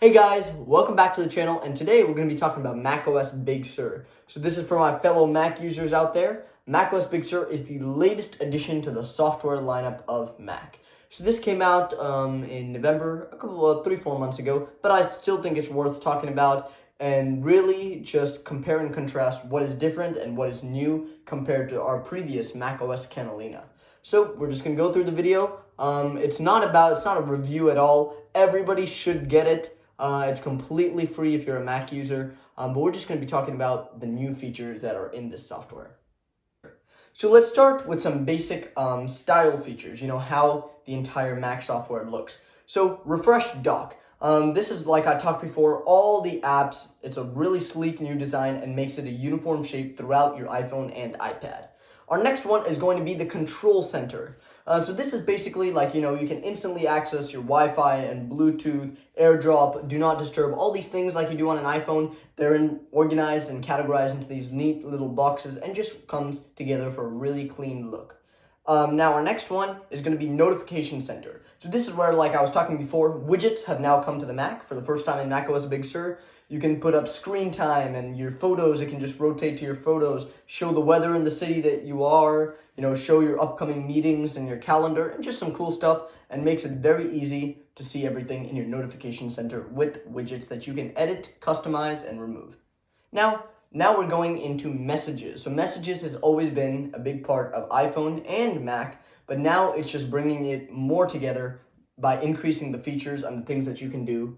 Hey guys, welcome back to the channel, and today we're going to be talking about macOS Big Sur. So this is for my fellow Mac users out there. macOS Big Sur is the latest addition to the software lineup of Mac. So this came out in November, a couple of 3-4 months ago, but I still think it's worth talking about and really just compare and contrast what is different and what is new compared to our previous macOS Catalina. So we're just going to go through the video. It's not a review at all. Everybody should get it. It's completely free if you're a Mac user, but we're just going to be talking about the new features that are in this software. So let's start with some basic style features, how the entire Mac software looks. So refresh dock. This is, like I talked before, all the apps. It's a really sleek new design and makes it a uniform shape throughout your iPhone and iPad. Our next one is going to be the control center. So this is basically like, you can instantly access your Wi-Fi and Bluetooth, AirDrop, Do Not Disturb, all these things like you do on an iPhone. They're organized and categorized into these neat little boxes and just comes together for a really clean look. Now our next one is going to be notification center. So this is where, like I was talking before, widgets have now come to the Mac for the first time in macOS Big Sur. You can put up screen time and your photos. It can just rotate to your photos, show the weather in the city that you are, show your upcoming meetings and your calendar, and just some cool stuff, and makes it very easy to see everything in your notification center with widgets that you can edit, customize, and remove. Now we're going into messages. So messages has always been a big part of iPhone and Mac, but now it's just bringing it more together by increasing the features and the things that you can do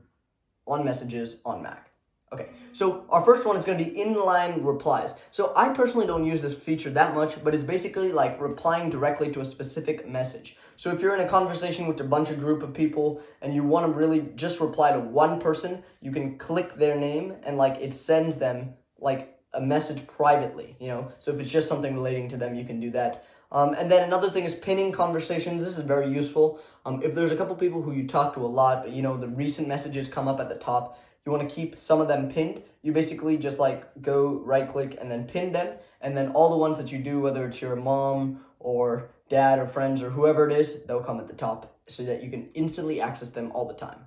on messages on Mac. Okay, so our first one is going to be Inline Replies. So I personally don't use this feature that much, but it's basically like replying directly to a specific message. So if you're in a conversation with a group of people and you want to really just reply to one person, you can click their name and it sends them like a message privately, So if it's just something relating to them, you can do that. And then another thing is pinning conversations. This is very useful. If there's a couple people who you talk to a lot, but the recent messages come up at the top, you want to keep some of them pinned, you basically just go right click and then pin them, and then all the ones that you do, whether it's your mom or dad or friends or whoever it is, they'll come at the top so that you can instantly access them all the time.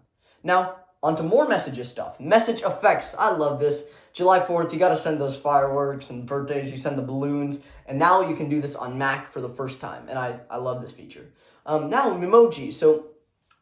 Now, onto more messages stuff. Message effects. I love this. July 4th, you got to send those fireworks, and birthdays, you send the balloons, and now you can do this on Mac for the first time, and I love this feature. Now, Emoji. So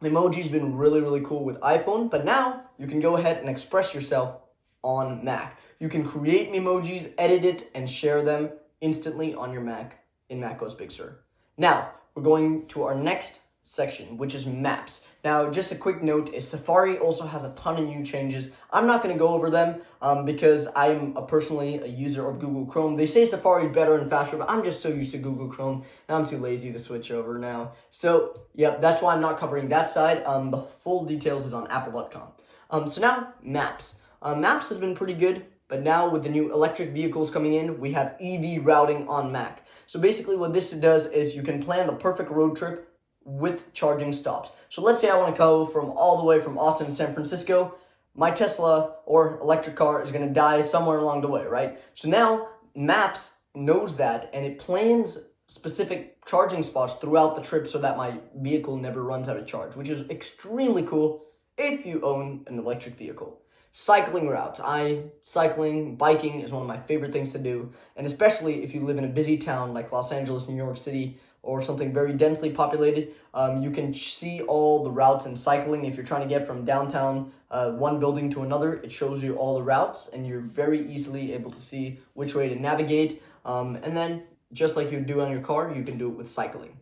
Emoji's been really, really cool with iPhone, but now you can go ahead and express yourself on Mac. You can create emojis, edit it, and share them instantly on your Mac in macOS Big Sur. Now, we're going to our next section, which is Maps. Now, just a quick note is Safari also has a ton of new changes. I'm not going to go over them because I'm personally a user of Google Chrome. They say Safari is better and faster, but I'm just so used to Google Chrome, and I'm too lazy to switch over now. So, yeah, that's why I'm not covering that side. The full details is on apple.com. So now, Maps. Maps has been pretty good, but now with the new electric vehicles coming in, we have EV routing on Mac. So basically what this does is you can plan the perfect road trip with charging stops. So let's say I want to go all the way from Austin to San Francisco. My Tesla or electric car is going to die somewhere along the way, right? So now Maps knows that, and it plans specific charging spots throughout the trip so that my vehicle never runs out of charge, which is extremely cool if you own an electric vehicle. Cycling routes. Biking is one of my favorite things to do, and especially if you live in a busy town like Los Angeles, New York City, or something very densely populated, you can see all the routes and cycling. If you're trying to get from downtown one building to another, it shows you all the routes, and you're very easily able to see which way to navigate. And then, just like you do on your car, you can do it with cycling.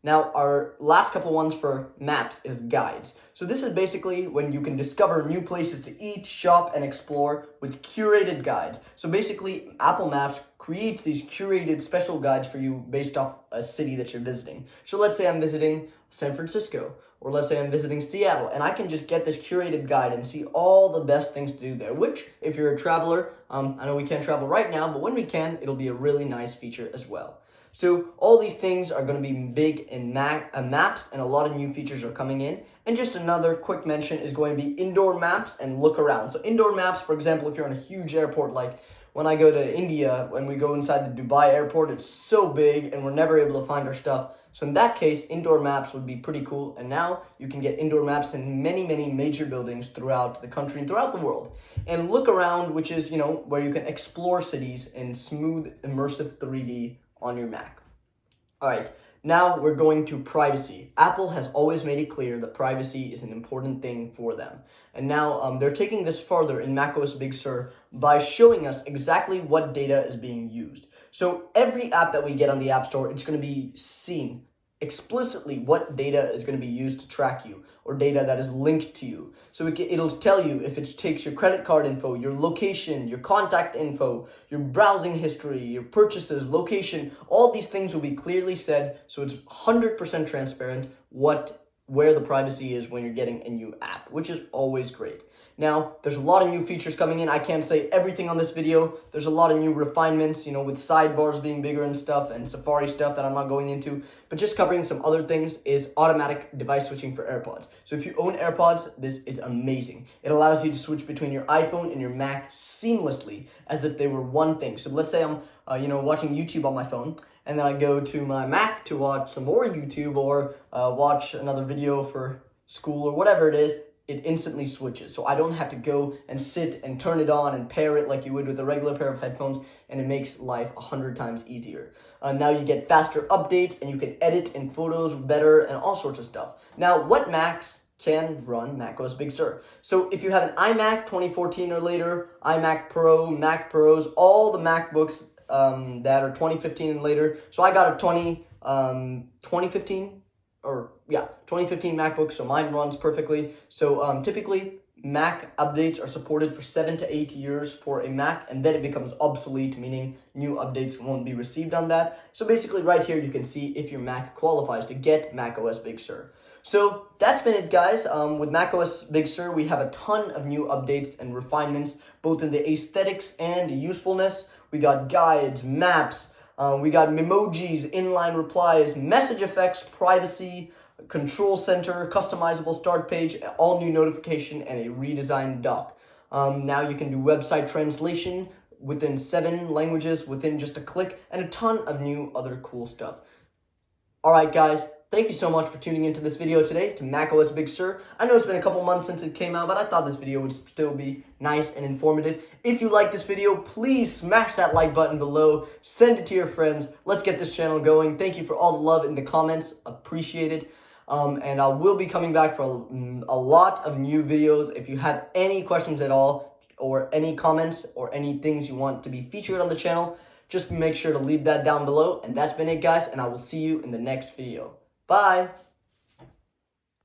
Now, our last couple ones for Maps is guides. So this is basically when you can discover new places to eat, shop, and explore with curated guides. So basically, Apple Maps creates these curated special guides for you based off a city that you're visiting. So let's say I'm visiting San Francisco, or let's say I'm visiting Seattle, and I can just get this curated guide and see all the best things to do there, which, if you're a traveler, I know we can't travel right now, but when we can, it'll be a really nice feature as well. So all these things are going to be big in Maps, and a lot of new features are coming in. And just another quick mention is going to be indoor maps and look around. So indoor maps, for example, if you're in a huge airport, like when I go to India, when we go inside the Dubai airport, it's so big and we're never able to find our stuff. So in that case, indoor maps would be pretty cool. And now you can get indoor maps in many, many major buildings throughout the country and throughout the world. And look around, which is, where you can explore cities in smooth, immersive 3D on your Mac. All right, now we're going to privacy. Apple has always made it clear that privacy is an important thing for them. And now they're taking this farther in macOS Big Sur by showing us exactly what data is being used. So every app that we get on the App Store, it's going to be seen explicitly what data is going to be used to track you, or data that is linked to you. So it'll tell you if it takes your credit card info, your location, your contact info, your browsing history, your purchases, location. All these things will be clearly said, so it's 100% transparent where the privacy is when you're getting a new app, which is always great. Now, there's a lot of new features coming in. I can't say everything on this video. There's a lot of new refinements, with sidebars being bigger and stuff, and Safari stuff that I'm not going into. But just covering some other things is automatic device switching for AirPods. So if you own AirPods, this is amazing. It allows you to switch between your iPhone and your Mac seamlessly, as if they were one thing. So let's say I'm, watching YouTube on my phone, and then I go to my Mac to watch some more YouTube or watch another video for school or whatever it is. It instantly switches. So I don't have to go and sit and turn it on and pair it like you would with a regular pair of headphones, and it makes life 100 times easier. Now you get faster updates, and you can edit in photos better and all sorts of stuff. Now, what Macs can run macOS Big Sur? So if you have an iMac 2014 or later, iMac Pro, Mac Pros, all the MacBooks that are 2015 and later. So I got a 2015 MacBook, so mine runs perfectly. So typically, Mac updates are supported for 7 to 8 years for a Mac, and then it becomes obsolete, meaning new updates won't be received on that. So basically, right here, you can see if your Mac qualifies to get macOS Big Sur. So that's been it, guys. With macOS Big Sur, we have a ton of new updates and refinements, both in the aesthetics and usefulness. We got guides, maps, we got Emojis, Inline Replies, message effects, privacy, control center, customizable start page, all new notification, and a redesigned dock. Now you can do website translation within 7 languages within just a click, and a ton of new other cool stuff. Alright guys, thank you so much for tuning into this video today to macOS Big Sur. I know it's been a couple months since it came out, but I thought this video would still be nice and informative. If you like this video, please smash that like button below. Send it to your friends. Let's get this channel going. Thank you for all the love in the comments. Appreciate it. And I will be coming back for a lot of new videos. If you have any questions at all, or any comments, or any things you want to be featured on the channel, just make sure to leave that down below. And that's been it, guys, and I will see you in the next video. Bye!